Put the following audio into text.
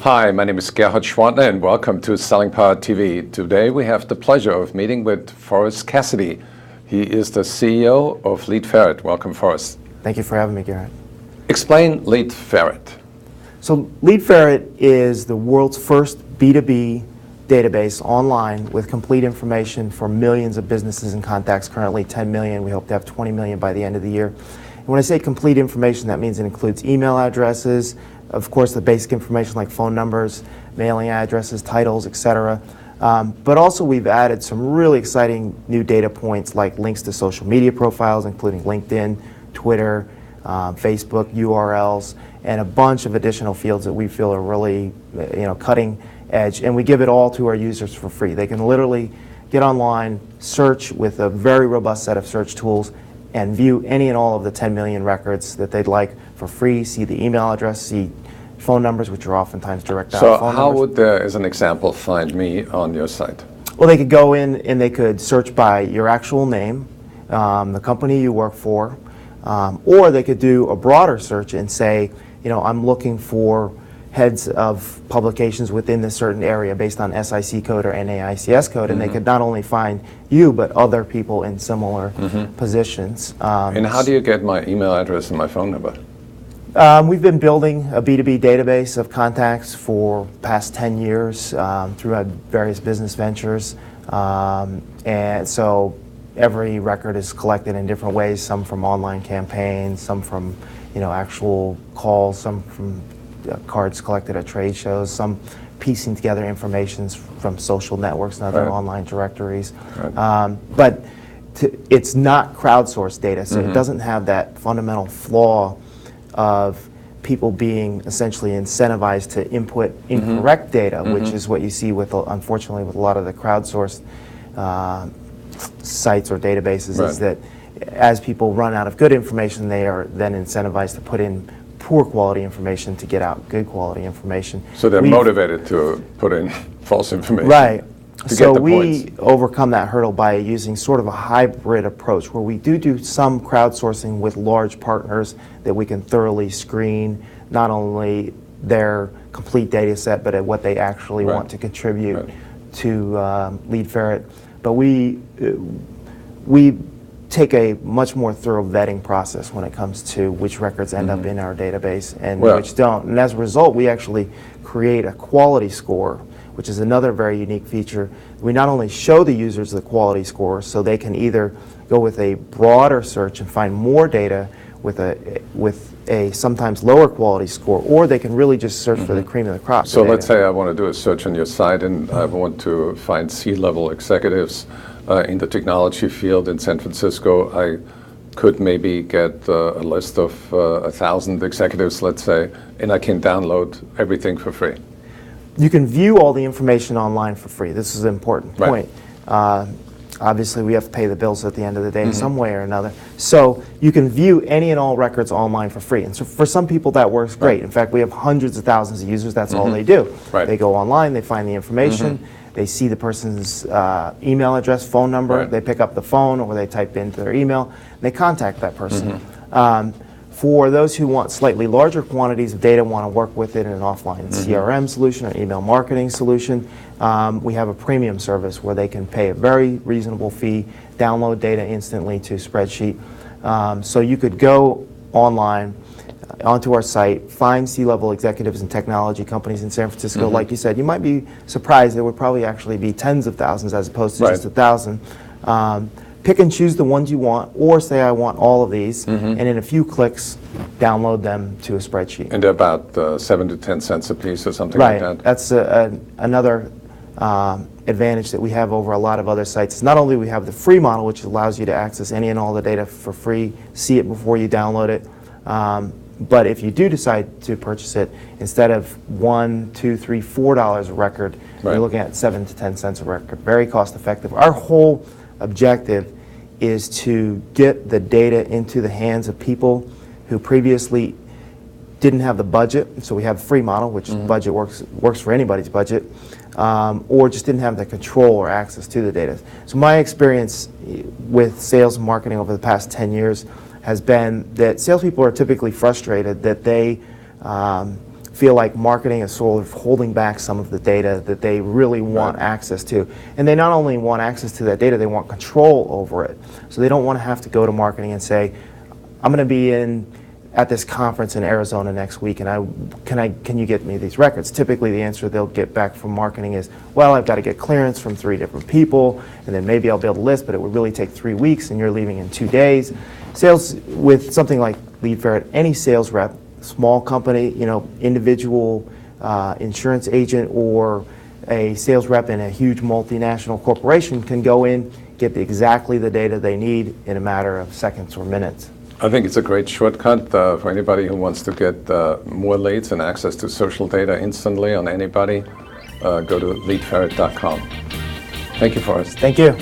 Hi, my name is Gerhard Schwantner and welcome to Selling Power TV. Today we have the pleasure of meeting with Forrest Cassidy. He is the CEO of LeadFerret. Welcome, Forrest. Thank you for having me, Gerhard. Explain LeadFerret. So LeadFerret is the world's first B2B database online with complete information for millions of businesses and contacts, currently 10 million. We hope to have 20 million by the end of the year. And when I say complete information, that means it includes email addresses, of course the basic information like phone numbers, mailing addresses, titles, etc. But also we've added some really exciting new data points like links to social media profiles, including LinkedIn, Twitter, Facebook, URLs, and a bunch of additional fields that we feel are really cutting edge. And we give it all to our users for free. They can literally get online, search with a very robust set of search tools, and view any and all of the 10 million records that they'd like for free, see the email address, see phone numbers, which are oftentimes direct dial phone numbers. So how would they, as an example, find me on your site? Well, they could go in and they could search by your actual name, the company you work for, or they could do a broader search and say, I'm looking for heads of publications within this certain area based on SIC code or NAICS code, and they could not only find you, but other people in similar positions. And how do you get my email address and my phone number? We've been building a B2B database of contacts for the past 10 years through our various business ventures. And so every record is collected in different ways, some from online campaigns, some from actual calls, some from cards collected at trade shows, some piecing together information from social networks and other online directories. But it's not crowdsourced data, so it doesn't have that fundamental flaw of people being essentially incentivized to input incorrect data, which is what you see with, unfortunately, with a lot of the crowdsourced sites or databases, is that as people run out of good information, they are then incentivized to put in poor quality information to get out good quality information. So they're motivated to put in false information. Right. So we overcome that hurdle by using sort of a hybrid approach where we do some crowdsourcing with large partners that we can thoroughly screen not only their complete data set, but at what they actually want to contribute to LeadFerret. But we take a much more thorough vetting process when it comes to which records end up in our database and which don't. And as a result, we actually create a quality score, which is another very unique feature. We not only show the users the quality score so they can either go with a broader search and find more data with a sometimes lower quality score, or they can really just search for the cream of the crop. So let's say I want to do a search on your site and I want to find C-level executives in the technology field in San Francisco. I could maybe get a list of 1,000 executives, let's say, and I can download everything for free. You can view all the information online for free. This is an important point. Obviously, we have to pay the bills at the end of the day in some way or another. So you can view any and all records online for free. And so for some people, that works great. In fact, we have hundreds of thousands of users. That's all they do. They go online, they find the information, they see the person's email address, phone number, they pick up the phone or they type into their email, and they contact that person. For those who want slightly larger quantities of data, want to work with it in an offline CRM solution or email marketing solution, we have a premium service where they can pay a very reasonable fee, download data instantly to Spreadsheet. So you could go online onto our site, find C-level executives and technology companies in San Francisco. Like you said, you might be surprised there would probably actually be tens of thousands as opposed to just 1,000. Pick and choose the ones you want, or say I want all of these, and in a few clicks, download them to a spreadsheet. And they're about 7 to 10 cents a piece or something like that? That's another advantage that we have over a lot of other sites. Not only do we have the free model, which allows you to access any and all the data for free, see it before you download it, but if you do decide to purchase it, instead of $1, $2, $3, $4 a record, you're looking at 7 to 10 cents a record. Very cost effective. Our whole objective is to get the data into the hands of people who previously didn't have the budget. So we have a free model, which budget works for anybody's budget, or just didn't have the control or access to the data. So my experience with sales and marketing over the past 10 years has been that salespeople are typically frustrated that they feel like marketing is sort of holding back some of the data that they really want access to. And they not only want access to that data, they want control over it. So they don't want to have to go to marketing and say, I'm going to be at this conference in Arizona next week, and can you get me these records? Typically the answer they'll get back from marketing is, well, I've got to get clearance from 3 different people, and then maybe I'll be able to list, but it would really take 3 weeks, and you're leaving in 2 days. Sales with something like LeadFerret, any sales rep, small company, individual insurance agent, or a sales rep in a huge multinational corporation can go in, get exactly the data they need in a matter of seconds or minutes. I think it's a great shortcut for anybody who wants to get more leads and access to social data instantly on anybody. Go to leadferret.com. Thank you, Forrest. Thank you.